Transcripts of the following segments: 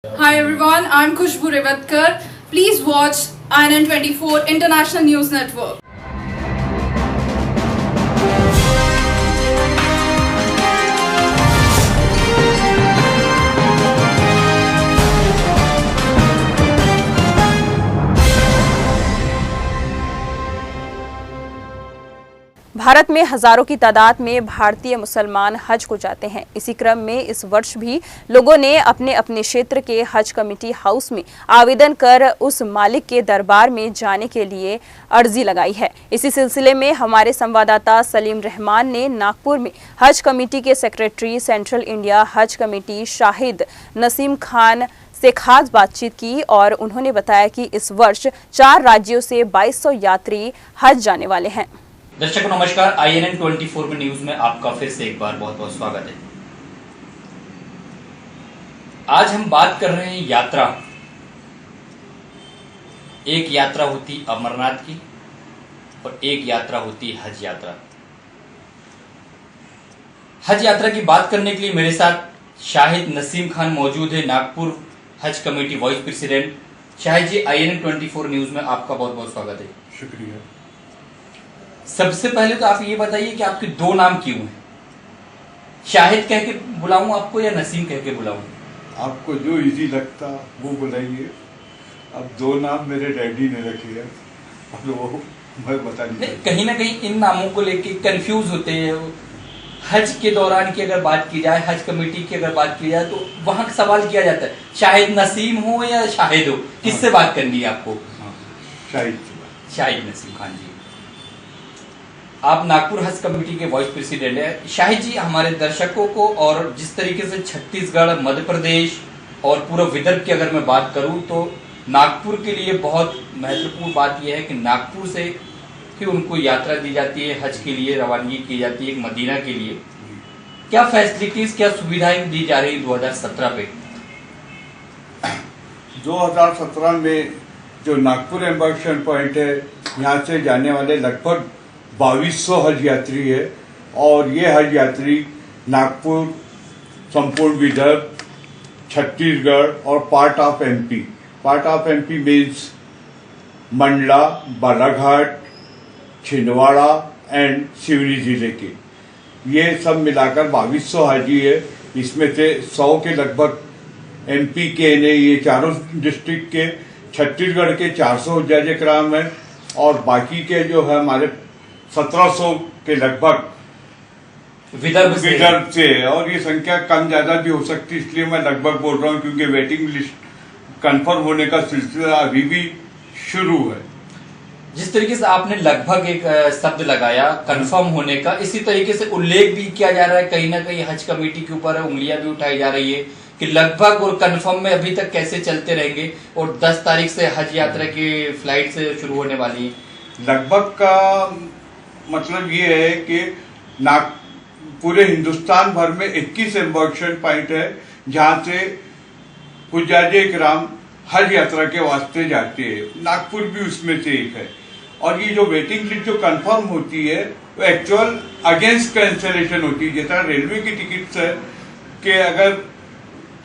Hi everyone, I'm Khushbu Revatkar. Please watch INN24 International News Network. Bharat में हजारों की तादाद में भारतीय मुसलमान हज को जाते हैं। इसी क्रम में इस वर्ष भी लोगों ने अपने अपने क्षेत्र के हज कमेटी हाउस में आवेदन कर उस मालिक के दरबार में जाने के लिए अर्जी लगाई है। इसी सिलसिले में हमारे संवाददाता सलीम रहमान ने नागपुर में हज कमेटी के सेक्रेटरी सेंट्रल इंडिया हज कमेटी शाहिद नसीम खान से खास बातचीत की और उन्होंने बताया कि इस वर्ष 4 राज्यों से 2200 यात्री हज जाने वाले हैं। दर्शकों नमस्कार, INN24 में न्यूज में आपका फिर से एक बार बहुत बहुत स्वागत है। आज हम बात कर रहे हैं यात्रा। एक यात्रा होती अमरनाथ की और एक यात्रा होती हज यात्रा। हज यात्रा की बात करने के लिए मेरे साथ शाहिद नसीम खान मौजूद है, नागपुर हज कमेटी वाइस प्रेसिडेंट। शाहिद जी, INN24 न्यूज में आपका बहुत बहुत स्वागत है। शुक्रिया। सबसे पहले तो आप ये बताइए कि आपके 2 नाम क्यों हैं? शाहिद कह के बुलाऊं आपको या नसीम कह के बुलाऊं? आपको जो इजी लगता वो बुलाइए। अब 2 नाम मेरे डैडी ने रखे हैं और वो मैं बता नहीं सकता। कहीं ना कहीं इन नामों को लेके कंफ्यूज होते हैं। हज के दौरान की अगर बात की जाए, हज कमेटी की अगर बात की जाए तो वहां सवाल किया जाता है शाहिद नसीम हो या शाहिद हो, किससे बात करनी है आपको? शाहिद नसीम खान जी। आप नागपुर हज कमेटी के वाइस प्रेसिडेंट है। शाहिद जी, हमारे दर्शकों को और जिस तरीके से छत्तीसगढ़, मध्य प्रदेश और पूरा विदर्भ की अगर मैं बात करूं तो नागपुर के लिए बहुत महत्वपूर्ण बात यह है कि नागपुर से ही उनको यात्रा दी जाती है, हज के लिए रवानगी की जाती है, एक मदीना के लिए। क्या फैसिलिटीज, क्या सुविधाएं दी जा रही 2017 पे? 2017 में जो नागपुर एम्बार्केशन पॉइंट है, यहाँ से जाने वाले लगभग 2200 हज यात्री है और ये हज यात्री नागपुर, संपूर्ण विदर्भ, छत्तीसगढ़ और part of MP means Mandla, Balaghat, Chhindwara and Seoni जिले के, ये सब मिलाकर 2200 हाजी है। इसमें से 100 के लगभग एमपी के ने, ये चारों डिस्ट्रिक्ट के, छत्तीसगढ़ के 400 हज कराम है और बाकी के जो है हमारे 1700 के लगभग विदर्भ से है। और ये संख्या कम ज्यादा भी हो सकती है, इसलिए मैं लगभग बोल रहा हूँ क्योंकि वेटिंग लिस्ट कंफर्म होने का सिलसिला अभी भी शुरू है। जिस तरीके से आपने लगभग एक शब्द लगाया कंफर्म होने का, इसी तरीके से उल्लेख भी किया जा रहा है, कहीं ना कहीं हज कमेटी के ऊपर उंगलियां भी उठाई जा रही है कि लगभग और कंफर्म में अभी तक कैसे चलते रहेंगे और 10 तारीख से हज यात्रा की फ्लाइट से शुरू होने वाली है। लगभग का मतलब ये है कि पूरे हिंदुस्तान भर में 21 एम्बार्केशन पॉइंट है जहां से हुज्जाजे किराम हज यात्रा के वास्ते जाते हैं। नागपुर भी उसमें से एक है। और ये जो वेटिंग लिस्ट जो कंफर्म होती है वो एक्चुअल अगेंस्ट कैंसिलेशन होती है। जैसा रेलवे की टिकट्स है कि अगर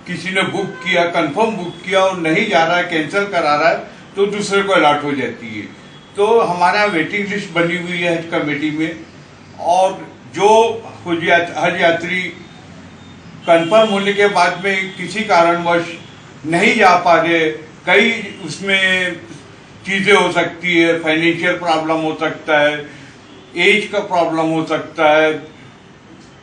किसी ने बुक किया, कंफर्म बुक किया और नहीं जा रहा है, कैंसिल करा रहा है, तो दूसरे को अलॉट हो जाती है। तो हमारा वेटिंग लिस्ट बनी हुई है हज कमेटी में और जो हज यात्री कंफर्म होने के बाद में किसी कारणवश नहीं जा पा रहे, कई उसमें चीजें हो सकती है, फाइनेंशियल प्रॉब्लम हो सकता है, एज का प्रॉब्लम हो सकता है,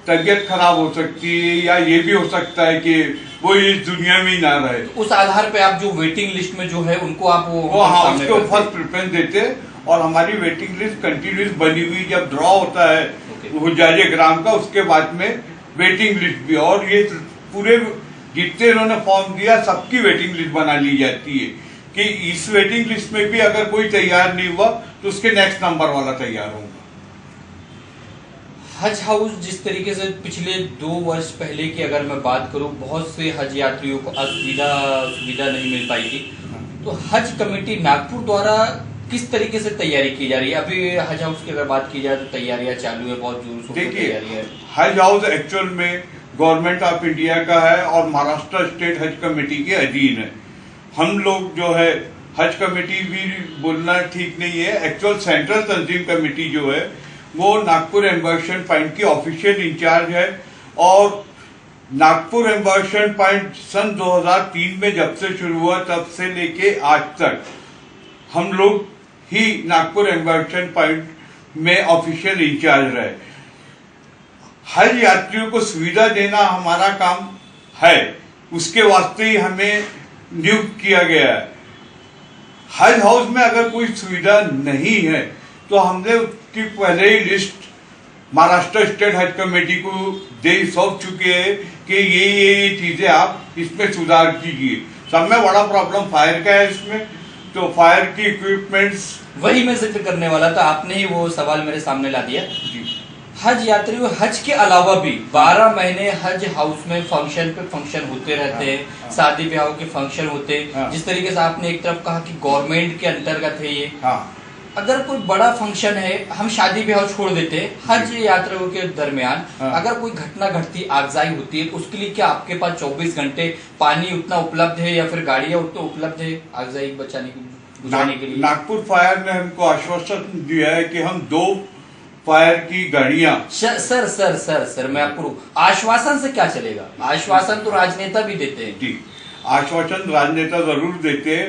तबीयत खराब हो सकती है, या ये भी हो सकता है कि वो इस दुनिया में ही ना रहे। उस आधार पे आप जो वेटिंग लिस्ट में जो है उनको आप उसको फर्स्ट प्रेफरेंस देते हैं और हमारी वेटिंग लिस्ट कंटिन्यूस बनी हुई। जब ड्रॉ होता है हुज्जाजे ग्राम का, उसके बाद में वेटिंग लिस्ट भी, और ये पूरे जितने इन्होंने फॉर्म दिया सबकी वेटिंग लिस्ट बना ली जाती है कि इस वेटिंग लिस्ट में भी अगर कोई तैयार नहीं हुआ तो उसके नेक्स्ट नंबर वाला तैयार होगा। हज हाउस जिस तरीके से पिछले 2 वर्ष पहले की अगर मैं बात करूं, बहुत से हज यात्रियों को सुविधा नहीं मिल पाई थी, तो हज कमेटी नागपुर द्वारा किस तरीके से तैयारी की जा रही है? अभी हज हाउस की अगर बात की जाए तो तैयारियां चालू है, बहुत जोर शोर से तैयारी है। हज हाउस एक्चुअल में गवर्नमेंट ऑफ इंडिया का है और महाराष्ट्र स्टेट हज कमेटी के अधीन है। हम लोग जो है हज कमेटी भी बोलना ठीक नहीं है, एक्चुअल सेंट्रल तंजीम कमेटी जो है वो नागपुर एम्बर्शन पॉइंट की ऑफिशियल इंचार्ज है। और नागपुर एम्बर्शन पॉइंट सन 2003 में जब से शुरू हुआ तब से लेके आज तक हम लोग ही नागपुर एम्बर्शन पॉइंट में ऑफिशियल इंचार्ज रहे। हज यात्रियों को सुविधा देना हमारा काम है, उसके वास्ते ही हमें नियुक्त किया गया है। हज हाउस में अगर कोई सुविधा नहीं है तो हमने उसकी पहले ही लिस्ट महाराष्ट्र स्टेट हज कमेटी को दे सौंप चुके हैं कि ये चीजें आप इसमें सुधार कीजिए। सब में बड़ा प्रॉब्लम फायर का है इसमें, तो फायर की इक्विपमेंट्स वही मैं जिक्र करने वाला था, आपने ही वो सवाल मेरे सामने ला दिया। हज यात्रियों हज के अलावा भी 12 महीने हज हाउस में फंक्शन पे फंक्शन होते रहते हैं, शादी ब्याह के फंक्शन होते हैं। जिस तरीके से आपने एक तरफ कहा कि गवर्नमेंट के अंतर्गत है ये, अगर कोई बड़ा फंक्शन है, हम शादी ब्याह छोड़ देते हैं, हज यात्रियों के दरमियान अगर कोई घटना घटती, आगजाई होती है, तो उसके लिए क्या आपके पास 24 घंटे पानी उतना उपलब्ध है या फिर गाड़ियां उतना उपलब्ध है आगजाई बुझाने के लिए? नागपुर फायर ने हमको आश्वासन दिया है कि हम 2 फायर की गाड़ियां। सर मैं आपको आश्वासन से क्या चलेगा? आश्वासन तो राजनेता भी देते हैं। जी, आश्वासन राजनेता जरूर देते हैं,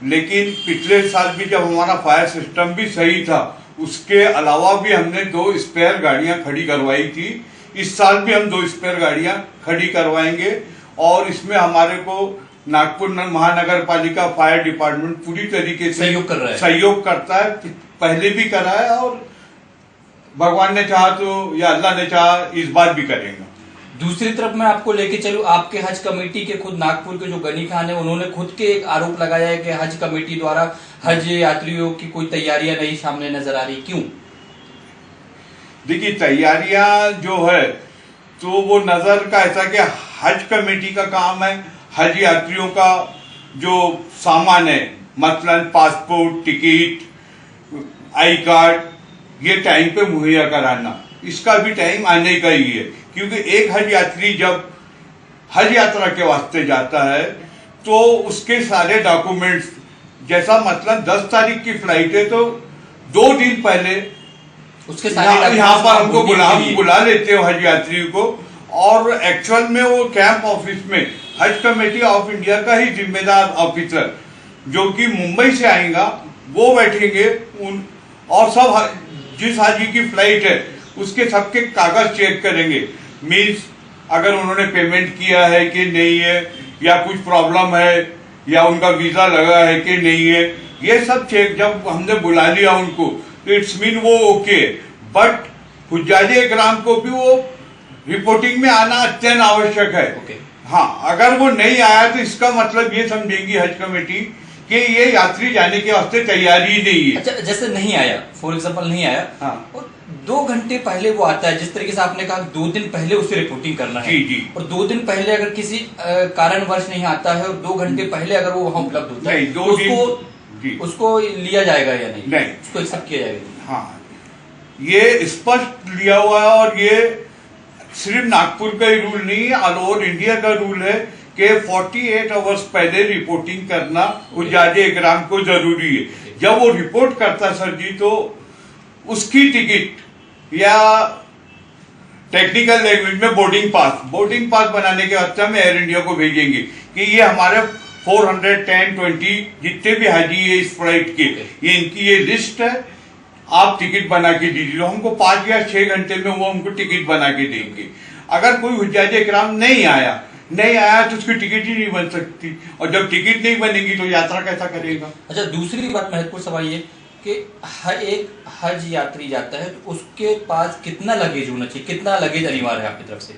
लेकिन पिछले साल भी जब हमारा फायर सिस्टम भी सही था, उसके अलावा भी हमने 2 स्पेयर गाड़ियां खड़ी करवाई थी। इस साल भी हम 2 स्पेयर गाड़ियां खड़ी करवाएंगे और इसमें हमारे को नागपुर महानगर पालिका फायर डिपार्टमेंट पूरी तरीके से सहयोग करता है। पहले भी करा है और भगवान ने चाहा तो या अल्लाह ने चाहा इस बार भी करेंगे। दूसरी तरफ मैं आपको लेके चलूं, आपके हज कमेटी के खुद नागपुर के जो गनी खान है, उन्होंने खुद के एक आरोप लगाया है कि हज कमेटी द्वारा हज यात्रियों की कोई तैयारियां नहीं सामने नजर आ रही। क्यों? देखिए, तैयारियां जो है तो वो नजर का ऐसा कि हज कमेटी का काम है हज यात्रियों का जो सामान है, मसलन पासपोर्ट, टिकट, आई कार्ड, ये टाइम पे मुहैया कराना। इसका भी टाइम आने का ही है, क्योंकि एक हज यात्री जब हज यात्रा के वास्ते जाता है तो उसके सारे डॉक्यूमेंट्स, जैसा मतलब 10 तारीख की फ्लाइट है तो 2 दिन पहले उसके सारे यहाँ पर हमको बुला लेते हो हज यात्री को, और एक्चुअल में वो कैंप ऑफिस में हज कमेटी ऑफ इंडिया का ही जिम्मेदार ऑफिसर जो कि मुंबई से आएगा वो बैठेंगे और सब जिस हाजी की फ्लाइट है उसके सबके कागज चेक करेंगे। मीन्स अगर उन्होंने पेमेंट किया है कि नहीं है, या कुछ प्रॉब्लम है, या उनका वीजा लगा है कि नहीं है, ये सब चेक जब हमने बुला लिया उनको तो इट्स मीन वो ओके। बट हुज्जाजे इकराम को भी वो रिपोर्टिंग में आना अत्यंत आवश्यक है। हाँ, अगर वो नहीं आया तो इसका मतलब ये समझेंगी हज कमेटी कि ये यात्री जाने के वास्ते तैयारी नहीं है। अच्छा, जैसे नहीं आया, फॉर एग्जांपल नहीं आया, हाँ, और 2 घंटे पहले वो आता है, जिस तरीके से आपने कहा 2 दिन पहले उसे रिपोर्टिंग करना है। जी। और 2 दिन पहले अगर किसी कारणवश नहीं आता है और 2 घंटे पहले अगर वो वहां उपलब्ध होता है तो उसको लिया जाएगा या नहीं? उसको एक्सेप्ट किया जाएगा? हाँ, ये स्पष्ट लिया हुआ है और ये सिर्फ नागपुर का ही रूल नहीं है, ऑल ओवर इंडिया का रूल है कि 48 आवर्स पहले रिपोर्टिंग करना हुज्जाजे इकराम को जरूरी है। जब वो रिपोर्ट करता सर जी तो उसकी टिकट या टेक्निकल लैंग्वेज में बोर्डिंग पास बनाने के वास्ते हम एयर इंडिया को भेजेंगे कि ये हमारे 410, 20 जितने भी हाजी है इस फ्लाइट के, ये इनकी ये लिस्ट है, आप टिकट बना के दीजिए। हमको 5 या 6 घंटे में वो हमको टिकट बना के देंगे। अगर कोई हुज्जाजे इकराम नहीं आया तो उसकी टिकट ही नहीं बन सकती, और जब टिकट नहीं बनेगी तो यात्रा कैसा करेगा? अच्छा, दूसरी बात महत्वपूर्ण सवाल ये कि एक हज यात्री जाता है तो उसके पास कितना लगेज होना चाहिए, कितना लगेज अनिवार्य है आपकी तरफ से?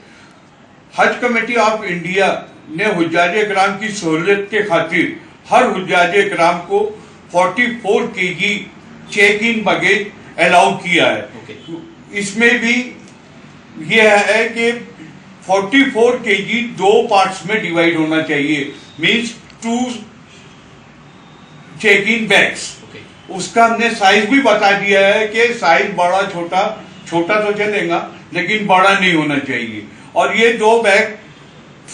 हज कमेटी ऑफ इंडिया ने हुज्जाजे इकराम की सहूलियत के खातिर हर हुज्जाजे इकराम को 44 kg check in baggage allow किया है। इसमें भी यह है कि 44 kg 2 पार्ट्स में डिवाइड होना चाहिए, मीन्स 2 चेक इन बैग्स। उसका हमने साइज भी बता दिया है कि साइज बड़ा छोटा तो चलेगा लेकिन बड़ा नहीं होना चाहिए। और ये 2 बैग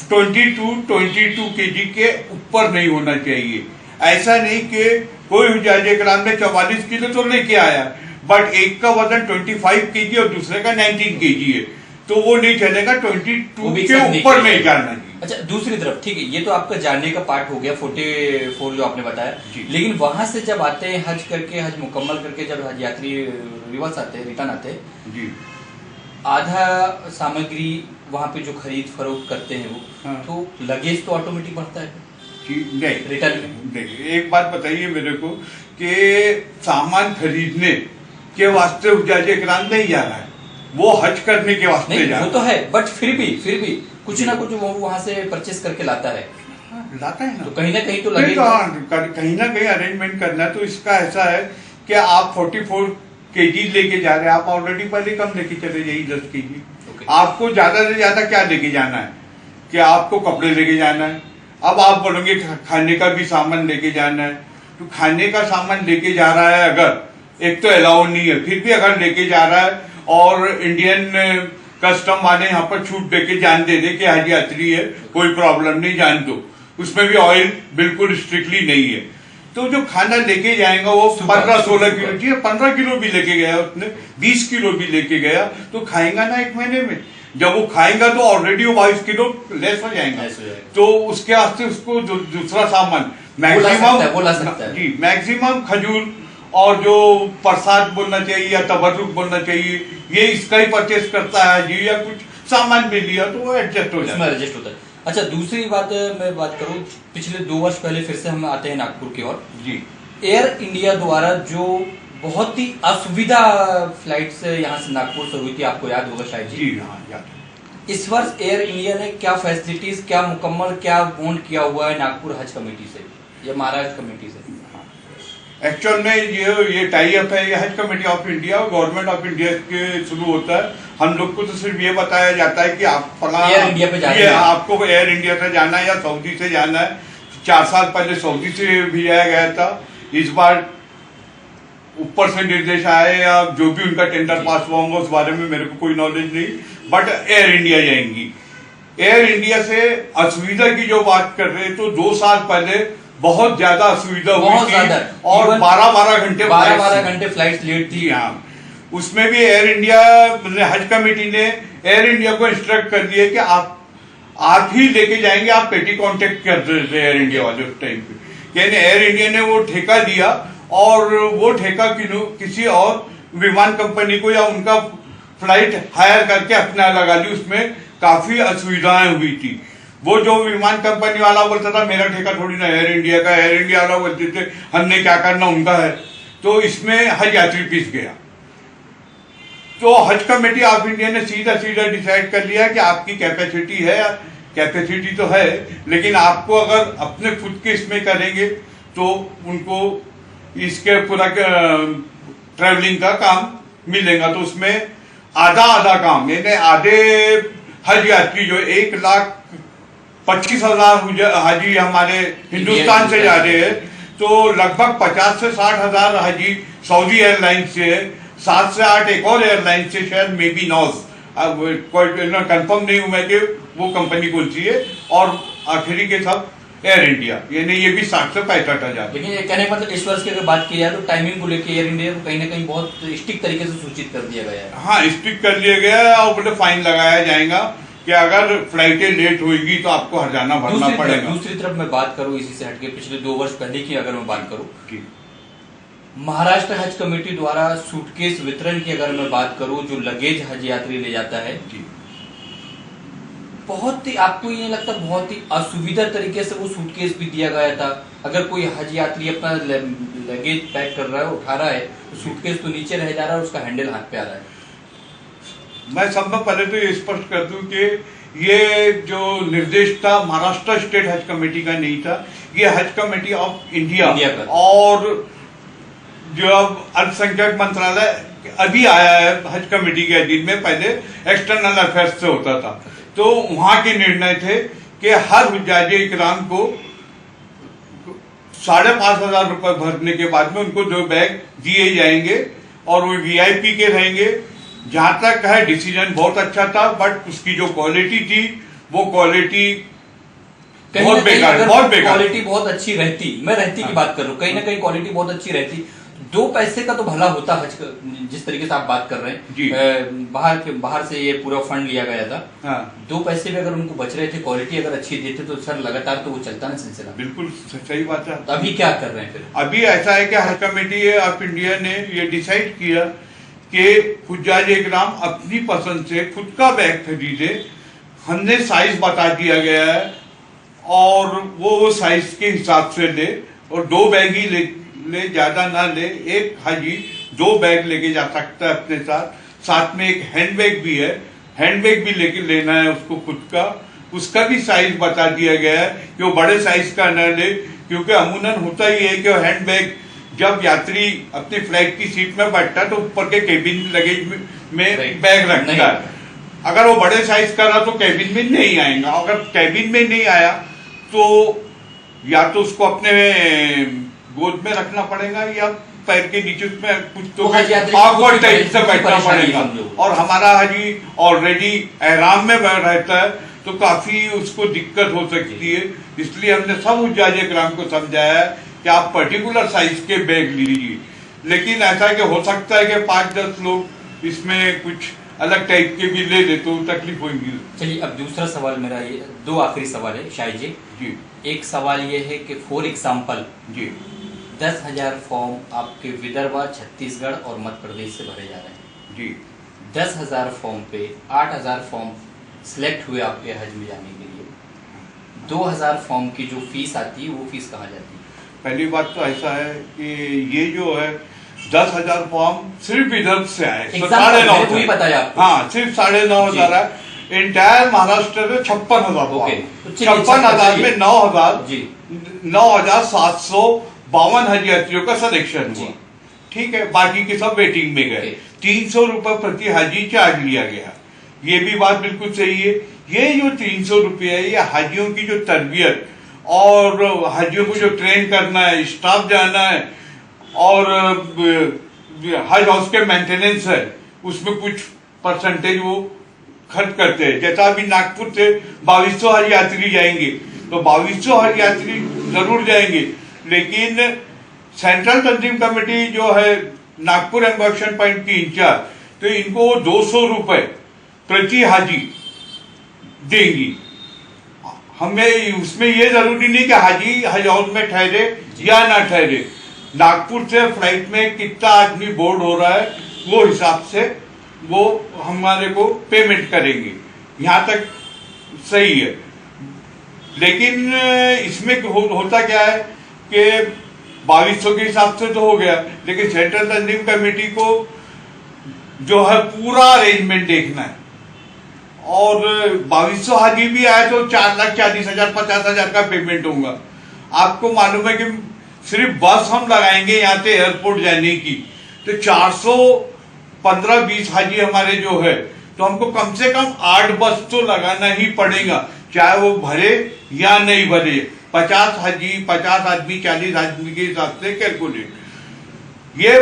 22 केजी के ऊपर नहीं होना चाहिए। ऐसा नहीं कि कोई हुज्जाज इकराम ने 44 किलो तो लेके आया, बट एक का वजन 25 केजी और दूसरे का 19 केजी है, तो वो नहीं चलेगा, 22 के ऊपर नहीं जाना चाहिए। अच्छा, दूसरी तरफ ठीक है, ये तो आपका जानने का पार्ट हो गया 44 जो आपने बताया, लेकिन वहां से जब आते हैं हज करके, हज मुकम्मल करके जब हज यात्री रिवर्स आते हैं, रिटर्न आते हैं जी, आधा सामग्री वहां पे जो खरीद फरोख्त करते हैं वो, हाँ। तो लगेज तो ऑटोमेटिक बढ़ता है नहीं रिटर्न में। देखिए, एक बात बताइए मेरे को कि सामान खरीदने के वास्ते हुज्जाज इकराम नहीं जा रहा है, वो हज करने के वास्ते नहीं जा रहा वो तो है, बट फिर भी कुछ ना कुछ वो वहां से परचेस करके लाता है, लाता है ना, तो कहीं ना कहीं तो नहीं लगेज तो कहीं ना कहीं अरेंजमेंट करना है। तो इसका ऐसा है कि आप 44 केजी लेके जा रहे हैं, आप ऑलरेडी पहले कम लेके चले जाइए 10 केजी। आपको ज्यादा से ज्यादा क्या लेके जाना है, कि आपको कपड़े लेके जाना है, अब आप बोलोगे खाने का भी सामान लेके जाना है, तो खाने का सामान लेके जा रहा है अगर, एक तो अलाउ नहीं है, फिर भी अगर लेके जा रहा है और इंडियन कस्टम वाले यहाँ पर छूट देके जान दे दे कि हज यात्री है, कोई प्रॉब्लम नहीं, जान दो, उसमें भी ऑयल बिल्कुल स्ट्रिक्टली नहीं है, तो जो खाना लेके जाएगा वो 15-16 किलो चाहिए, 15 किलो भी लेके गया उसने, 20 किलो भी लेके गया, तो खाएगा ना एक महीने में। जब वो खाएगा तो ऑलरेडी वो 22 किलो लेस हो जाएगा, तो उसके वास्ते उसको जो दूसरा सामान मैक्सिमम जी, मैक्सिमम खजूर और जो प्रसाद बोलना चाहिए या तबर्रुक बोलना चाहिए, ये इसका ही परचेस करता है जी, या कुछ सामान भी लिया तो वो एडजस्ट हो जाता है। अच्छा, दूसरी बात मैं बात करूं, पिछले 2 वर्ष पहले फिर से हम आते हैं नागपुर की ओर जी, एयर इंडिया द्वारा जो बहुत ही असुविधा फ्लाइट से यहाँ से नागपुर से हुई थी, आपको याद होगा शायद जी, हाँ याद। इस वर्ष एयर इंडिया ने क्या फैसिलिटीज, क्या मुकम्मल, क्या बॉन्ड किया हुआ है नागपुर हज कमेटी से या महाराष्ट्र कमेटी से? एक्चुअल में ये टाई अप है, ये हज कमेटी ऑफ इंडिया और गवर्नमेंट ऑफ इंडिया के शुरू होता है। हम लोग को तो सिर्फ ये बताया जाता है कि आप फला एयर इंडिया पे जाना है, आपको एयर इंडिया से जाना है या सऊदी से जाना है। 4 साल पहले सऊदी से भेजा गया था, इस बार ऊपर से निर्देश आए या जो भी उनका टेंडर पास हुआ होगा उस बारे में मेरे को कोई नॉलेज नहीं, बट एयर इंडिया जाएंगी। एयर इंडिया से असुविधा की जो बात कर रहे हैं, तो 2 साल पहले बहुत ज्यादा असुविधा हुई थी और 12 घंटे फ्लाइट लेट थी। हाँ, उसमें भी एयर इंडिया हज कमेटी ने एयर इंडिया को इंस्ट्रक्ट कर दिया कि आप ही लेके जाएंगे, आप पेटी कांटेक्ट कर रहे थे एयर इंडिया वाले उस टाइम पे। यानी एयर इंडिया ने वो ठेका दिया और वो ठेका किसी और विमान कंपनी को या उनका फ्लाइट हायर करके अपना लगा ली। उसमें काफी असुविधाएं हुई थी। वो जो विमान कंपनी वाला बोलता था मेरा ठेका थोड़ी ना एयर इंडिया का, एयर इंडिया वाला बोलते थे हमने क्या करना उनका है, तो इसमें हज यात्री पिस गया। तो हज कमेटी ऑफ इंडिया ने सीधा डिसाइड कर लिया कि आपकी कैपेसिटी है, कैपेसिटी तो है, लेकिन आपको अगर अपने खुद के इसमें करेंगे तो उनको इसके पूरा ट्रैवलिंग का काम मिलेगा। तो उसमें आधा काम, यानी आधे हज यात्री जो 1,25,000 हाजी हमारे हिंदुस्तान से जा रहे हैं, तो लगभग 50 से 60 हजार हाजी सऊदी एयरलाइन से है, 7 से 8 एक और एयरलाइन से, शायद मे बी नॉज, अब कंफर्म नहीं हूं मैं कि वो कंपनी कौन सी है, और आखिरी के सब एयर इंडिया, यानी ये भी 60 से 65 हजार। लेकिन ये कहने मतलब इस वर्ष की अगर बात की जाए तो टाइमिंग को लेकर एयर इंडिया को कहीं ना कहीं बहुत स्ट्रिक्ट तरीके से सूचित कर दिया गया है। हाँ, स्ट्रिक्ट कर दिया गया है और बोले फाइन लगाया जाएगा कि अगर फ्लाइटें लेट होगी तो आपको हर्जाना भरना पड़ेगा। दूसरी तरफ मैं बात करूं इसी से हटके, पिछले 2 वर्ष पहले की अगर मैं बात करूं, महाराष्ट्र हज कमेटी द्वारा सूटकेस वितरण की अगर मैं बात करूं, जो लगेज हज यात्री ले जाता है, बहुत ही, आपको ये लगता बहुत ही असुविधा तरीके से वो सूटकेस भी दिया गया था। अगर कोई हज यात्री अपना लगेज पैक कर रहा है, उठा रहा है, तो सूटकेस तो नीचे रह जा रहा है, उसका हैंडल हाथ पे आ रहा है। मैं सबसे पहले तो ये स्पष्ट कर दूं कि ये जो निर्देश था महाराष्ट्र स्टेट हज कमेटी का नहीं था, ये हज कमेटी ऑफ इंडिया और जो अब अल्पसंख्यक मंत्रालय अभी आया है हज कमेटी के अधीन में, पहले एक्सटर्नल अफेयर्स से होता था। तो वहां के निर्णय थे कि हर हुज्जाजे इकराम को 5,500 रुपए भरने के बाद में उनको 2 बैग दिए जाएंगे और वो वीआईपी के रहेंगे, जहां तक है डिसीजन बहुत अच्छा था, बट उसकी जो क्वालिटी थी वो क्वालिटी बहुत बेकार, बहुत बेकार। क्वालिटी बहुत अच्छी रहती, मैं रहती की बात कर रहा हूँ, कहीं ना कहीं क्वालिटी बहुत अच्छी रहती, 2 पैसे का तो भला होता हज का, जिस तरीके से आप बात कर रहे हैं। बाहर से ये पूरा फंड लिया गया था। हाँ। 2 पैसे भी अगर उनको बच रहे थे, क्वालिटी अगर अच्छी देते तो सर लगातार तो वो चलता ना सिलसिला। बिल्कुल सही बात है। तो अभी क्या कर रहे हैं फिर? अभी ऐसा है कि हज कमेटी ऑफ इंडिया ने ये डिसाइड किया कि हुज्जाज इकराम अपनी पसंद से खुद का बैग खरीदे। हमने साइज बता दिया गया है और वो साइज के हिसाब से ले, और 2 बैग ही ले ज्यादा ना ले। एक हाजी 2 बैग लेके जा सकता है अपने साथ में एक हैंडबैग भी है, हैंडबैग भी लेके लेना है उसको खुद का। उसका भी साइज बता दिया गया है कि वो बड़े साइज का न ले, क्योंकि अमूमन होता ही है कि हैंडबैग जब यात्री अपनी फ्लाइट की सीट में बैठता है तो ऊपर के केबिन लगेज में बैग रखता है। अगर वो बड़े साइज का रहा तो केबिन में नहीं आएगा। अगर केबिन में नहीं आया तो या तो उसको अपने गोद में रखना पड़ेगा या पैर के नीचे उसमें कुछ तो awkward टाइप से बैठना पड़ेगा। और हमारा हाजी ऑलरेडी एहराम में रहता है तो काफी उसको दिक्कत हो सकती है। इसलिए हमने सब हुज्जाज इकराम को समझाया है कि आप पर्टिकुलर साइज के बैग लीजिए। लेकिन ऐसा है कि हो सकता है कि 5-10 लोग इसमें कुछ अलग टाइप के भी ले दे तो तकलीफ होगी। चलिए, अब दूसरा सवाल मेरा ये 2 आखिरी सवाल है शाहिद जी। एक सवाल ये है कि फॉर एग्जाम्पल जी 10,000 फॉर्म आपके विदर्भ, छत्तीसगढ़ और मध्य प्रदेश से भरे जा रहे हैं जी। 10,000 फॉर्म पे 8,000 फॉर्म सिलेक्ट हुए आपके हज में जाने के लिए। 2,000 फॉर्म की जो फीस आती है वो फीस कहाँ जाती है? पहली बात तो ऐसा है कि ये जो है 10,000 फॉर्म सिर्फ विदर्भ से आए, 9,500 बताया। हाँ, सिर्फ 9,500 है। इंटायर महाराष्ट्र में 56,000 फॉर्म, 56,000 में 9,752 हज यात्रियों का सिलेक्शन हुआ। ठीक है, बाकी के सब वेटिंग में गए। 300 रुपए प्रति हाजी चार्ज लिया गया। ये भी बात बिल्कुल सही है। ये जो 300 रुपये है ये हाजियों की जो तरबियत और हाजियों को जो ट्रेन करना है, स्टाफ जाना है और हज हाउस के मेंटेनेंस है, उसमें कुछ परसेंटेज वो खर्च करते हैं। जैसा अभी नागपुर से 2200 हज यात्री जाएंगे तो 2200 हज यात्री जरूर जाएंगे, लेकिन सेंट्रल तंजीम कमेटी जो है नागपुर एम्बर्शन पॉइंट की इंचार्ज, तो इनको 200 रुपए प्रति हाजी देंगी। हमें उसमें ये जरूरी नहीं कि हाजी हज हाउस में ठहरे या ना ठहरे। नागपुर से फ्लाइट में कितना आदमी बोर्ड हो रहा है वो हिसाब से वो हमारे को पेमेंट करेंगे। यहाँ तक सही है। लेकिन इसमें होता क्या है कि 2200 के हिसाब से तो हो गया, लेकिन सेंट्रल तंजीम कमेटी को जो है पूरा अरेंजमेंट देखना है। और 2200 हाजी भी आए तो 4,40,000 50,000 का पेमेंट होगा। आपको मालूम है कि सिर्फ बस हम लगाएंगे यहाँ से एयरपोर्ट जाने की तो 415-20 हाजी हमारे जो है, तो हमको कम से कम 8 बस तो लगाना ही पड़ेगा, चाहे वो भरे या नहीं भरे। 50 हाजी, 50 आदमी, 40 आदमी के हिसाब से कैलकुलेट। ये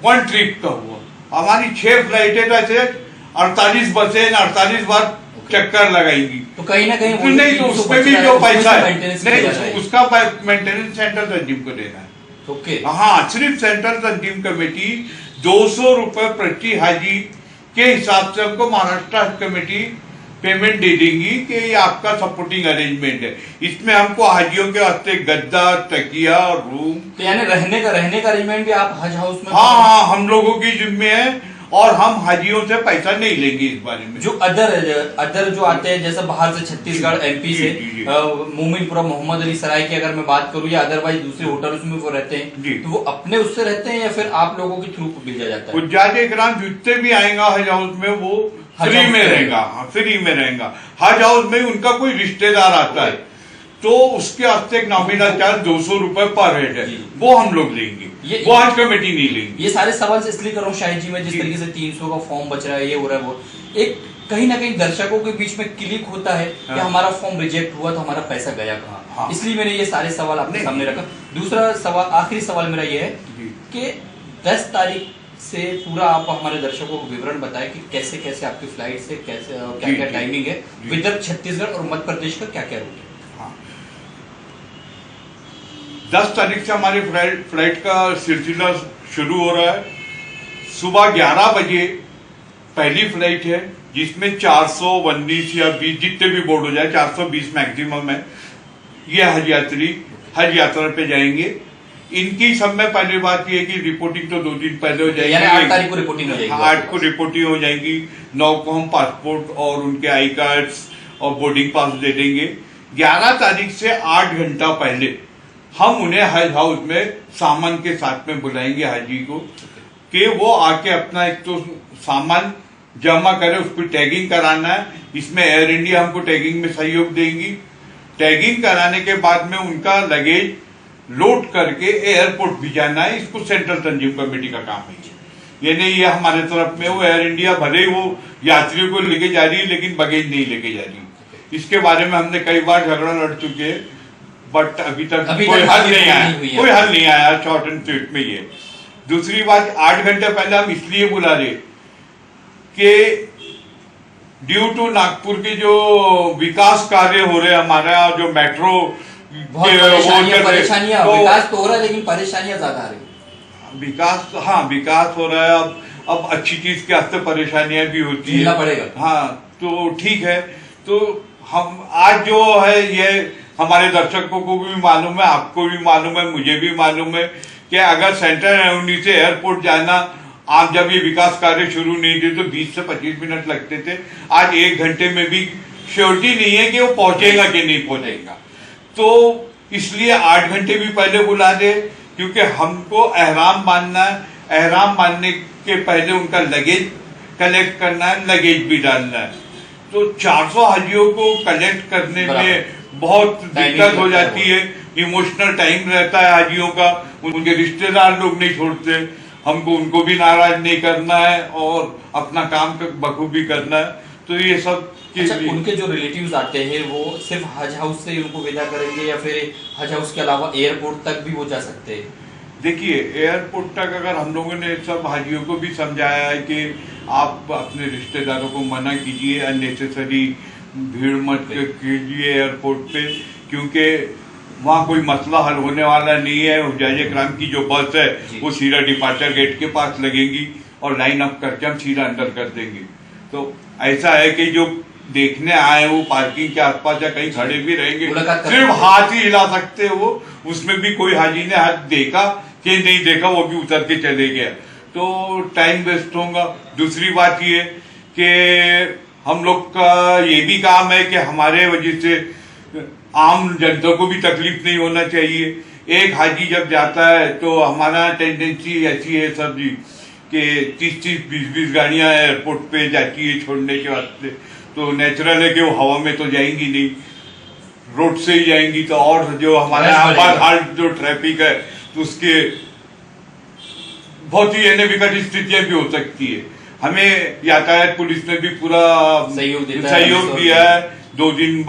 1 ट्रिप का हुआ। हमारी 6 फ्लाइटें तो ऐसे 48 बसें 48 बार चक्कर लगाएंगी, तो कहीं ना कहीं नहीं तो उसमें भी जो पैसा है नहीं, उसका मेंटेनेंस सेंट्रल तंजीम को देना है। ओके। हाँ, सिर्फ सेंट्रल तंजीम कमेटी 200 रुपए प्रति हाजी के हिसाब से हमको महाराष्ट्र हज कमेटी पेमेंट दे देंगी कि ये आपका सपोर्टिंग अरेंजमेंट है। इसमें हमको हाजियों के वास्ते गद्दा, तकिया, रूम, तो यानी रहने का अरेंजमेंट भी आप हज हाउस में? हाँ, हम लोगों की जिम्मे है और हम हाजियों से पैसा नहीं लेंगे इस बारे में। जो अदर जो आते हैं, जैसे बाहर से छत्तीसगढ़, एमपी से, मोमिनपुरा, मोहम्मद अली सराय की अगर मैं बात करूं या अदरवाइज दूसरे होटल में वो रहते हैं, तो वो अपने उससे रहते हैं या फिर आप लोगों के थ्रू भेजा जाता है? हुज्जाज इकराम जितने भी आएगा हज हाउस में वो फ्री में रहेगा। हाँ, फ्री में रहेगा। हज हाउस में उनका कोई रिश्तेदार आता है तो उसके वास्ते एक नॉमिनल चार्ज 200 रुपए पर हेड है, वो हम लोग लेंगे, वो हज कमेटी नहीं लेंगे। ये सारे सवाल से इसलिए कर रहा हूँ शाहिद जी, मैं जिस तरीके से 300 का फॉर्म बच रहा है, ये हो रहा है, वो एक कहीं ना कहीं दर्शकों के बीच में क्लिक होता है कि हमारा फॉर्म रिजेक्ट हुआ तो हमारा पैसा गया कहाँ। इसलिए मैंने ये सारे सवाल आपके सामने रखा। दूसरा सवाल, आखिरी सवाल मेरा ये है कि 10 तारीख से पूरा आप हमारे दर्शकों को विवरण बताएं कि कैसे कैसे आपकी फ्लाइट से कैसे क्या क्या टाइमिंग है, विदर्भ, छत्तीसगढ़ और मध्य प्रदेश का क्या क्या रूट है। हाँ। 10 तारीख से हमारे फ्लाइट का सिलसिला शुरू हो रहा है। सुबह 11 बजे पहली फ्लाइट है, जिसमें 419 या 20 जितने भी बोर्ड हो जाए, 420 मैक्सिमम है। ये हज यात्री हज यात्रा पे जाएंगे। इनकी सब में पहली बात ये है कि रिपोर्टिंग तो 2 दिन पहले हो जाएगी, 8 तारीख को रिपोर्टिंग हो जाएगी। 8 को रिपोर्टिंग हो जाएगी। 9 को हम पासपोर्ट और उनके आई कार्ड्स और बोर्डिंग पास दे देंगे। 11 तारीख से 8 घंटा पहले हम उन्हें हज हाउस में सामान के साथ में बुलाएंगे हाजी को, कि वो आके अपना एक तो सामान जमा करे, उस पर टैगिंग कराना है। इसमें एयर इंडिया हमको टैगिंग में सहयोग देगी। टैगिंग कराने के बाद में उनका लगेज लोड करके एयरपोर्ट भिजाना है। इसको सेंट्रल तंजीम कमेटी का काम है। ये नहीं ये हमारे तरफ में, वो एयर इंडिया भले ही वो यात्रियों को लेके जा रही है लेकिन लगेज नहीं लेके जा रही। इसके बारे में हमने कई बार झगड़ा लड़ चुके हैं, बट अभी तक कोई हल नहीं आया। शॉर्ट एंड स्वीट में ये। दूसरी बात, 8 घंटे पहले हम इसलिए बुला रहे कि ड्यू टू नागपुर के जो विकास कार्य हो रहे हमारा, जो मेट्रो परेशानियां, विकास तो हो रहा है लेकिन परेशानियां ज्यादा आ रही। विकास हो रहा है। अब अच्छी चीज के वास्ते परेशानियां भी होती है, पड़ेगा। हाँ, तो ठीक है। तो हम आज जो है ये हमारे दर्शकों को भी मालूम है, आपको भी मालूम है, मुझे भी मालूम है कि अगर सेंट्रल रेवेन्यू से एयरपोर्ट जाना, आप जब ये विकास कार्य शुरू नहीं थे तो 20 से 25 मिनट लगते थे। आज 1 घंटे में भी श्योरिटी नहीं है कि वो पहुंचेगा कि नहीं पहुंचेगा। तो इसलिए 8 घंटे भी पहले बुला दे, क्योंकि हमको एहराम बांधना है। एहराम बांधने के पहले उनका लगेज कलेक्ट करना है, लगेज भी डालना है। तो 400 हाजियों को कलेक्ट करने में बहुत दिक्कत हो जाती है। इमोशनल टाइम रहता है हाजियों का, उनके रिश्तेदार लोग नहीं छोड़ते। हमको उनको भी नाराज नहीं करना है और अपना काम बखूबी करना है। तो ये सब अच्छा, उनके जो रिलेटिव्स आते हैं वो सिर्फ हज हाउस से उनको विदा करेंगे या फिर हज हाउस के अलावा एयरपोर्ट तक भी वो जा सकते हैं? देखिए, एयरपोर्ट तक अगर हम लोगों ने सब हाजियों को भी समझाया है कि आप अपने रिश्तेदारों को मना कीजिए, अननेसेसरी भीड़ मत कीजिए एयरपोर्ट पे, क्योंकि वहाँ कोई मसला हल होने वाला नहीं है। हुज्जाज इकराम की जो बस है वो सीधा डिपार्चर गेट के पास लगेगी और लाइन अप करके हम सीधा अंदर कर देंगे। तो ऐसा है कि जो देखने आए वो पार्किंग के आसपास या कहीं खड़े भी रहेंगे, सिर्फ हाथ ही हिला सकते हैं वो। उसमें भी कोई हाजी ने हाथ देखा कि नहीं देखा, वो भी उतर के चले गया, तो टाइम वेस्ट होगा। दूसरी बात ये कि हम लोग का ये भी काम है कि हमारे वजह से आम जनता को भी तकलीफ नहीं होना चाहिए। एक हाजी जब जाता है तो हमारा टेंडेंसी ऐसी है सर जी कि 30-30, 20-20 गाड़ियां एयरपोर्ट पे जाती है छोड़ने के वास्ते। तो नेचुरल है कि वो हवा में तो जाएंगी नहीं, रोड से ही जाएंगी। तो और जो हमारे आसपास हाल जो ट्रैफिक है तो उसके बहुत ही विकट स्थितियां भी हो सकती है। हमें यातायात पुलिस ने भी पूरा सहयोग दिया है। 2 दिन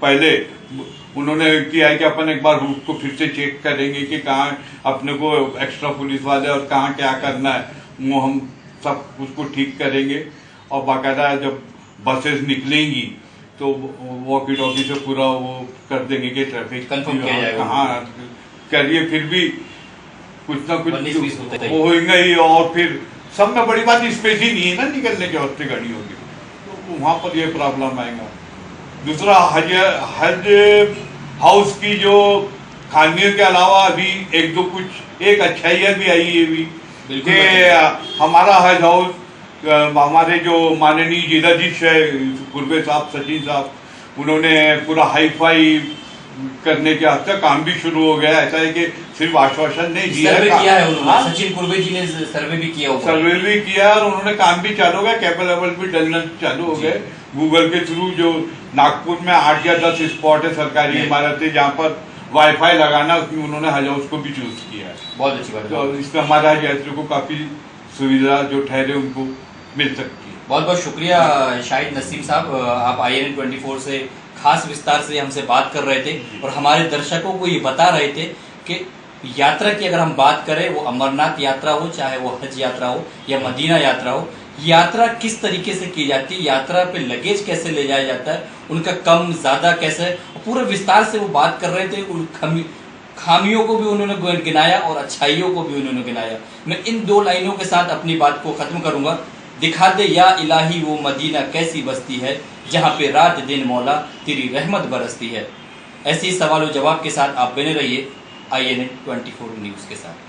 पहले उन्होंने किया है कि अपन एक बार रूट को फिर से चेक करेंगे कि कहाँ अपने को एक्स्ट्रा पुलिस वाले और कहाँ क्या करना है, वो हम सब उसको ठीक करेंगे। और बाकायदा जब बसेस निकलेंगी तो वॉकी टॉकी से पूरा वो कर देंगे कि ट्रैफिक कंफर्म किया जाएगा। हाँ करिए, फिर भी कुछ ना कुछ वो होगा ही। और फिर सब में बड़ी बात स्पेस ही नहीं है ना निकलने के वास्ते गाड़ी होगी, तो वहां पर ये प्रॉब्लम आएगा। दूसरा, हज हाउस की जो खामियों के अलावा अभी एक अच्छाइयाँ भी आई है भी कि हमारा हज हाउस, हमारे जो माननीय जिलाधीश है कुर्बे साहब, सचिन साहब, उन्होंने पूरा हाई फाई करने के हद तक काम भी शुरू हो गया। ऐसा है कि सिर्फ आश्वासन नहीं दिया है, सचिन कुर्बे जी ने सर्वे भी किया और उन्होंने काम भी चालू हो गया, कैबल लेवल भी डलना चालू हो गए गूगल के थ्रू। जो नागपुर में 8 या 10 स्पॉट है सरकारी इमारतें जहाँ पर वाईफाई लगाना, उसमें उन्होंने हज हाउस को भी चूज किया है। बहुत अच्छी बात है। तो इसमें हमारे हज यात्रियों को काफी सुविधा जो ठहरे उनको मिल सकती है। बहुत बहुत शुक्रिया शाहिद नसीम साहब, आप INN 24 से खास विस्तार से हमसे बात कर रहे थे और हमारे दर्शकों को ये बता रहे थे कि यात्रा की अगर हम बात करें, वो अमरनाथ यात्रा हो, चाहे वो हज यात्रा हो या मदीना यात्रा हो, यात्रा किस तरीके से की जाती है, यात्रा पे लगेज कैसे ले जाया जाता है, उनका कम ज्यादा कैसे, पूरे विस्तार से वो बात कर रहे थे। उन खामियों को भी उन्होंने गिनाया और अच्छाइयों को भी उन्होंने गिनाया। मैं इन 2 लाइनों के साथ अपनी बात को खत्म करूंगा। दिखा दे या इलाही वो मदीना कैसी बस्ती है, जहां पे रात दिन मौला तेरी रहमत बरसती है। ऐसे ही सवाल और जवाब के साथ आप बने रहिए INN 24 न्यूज के साथ।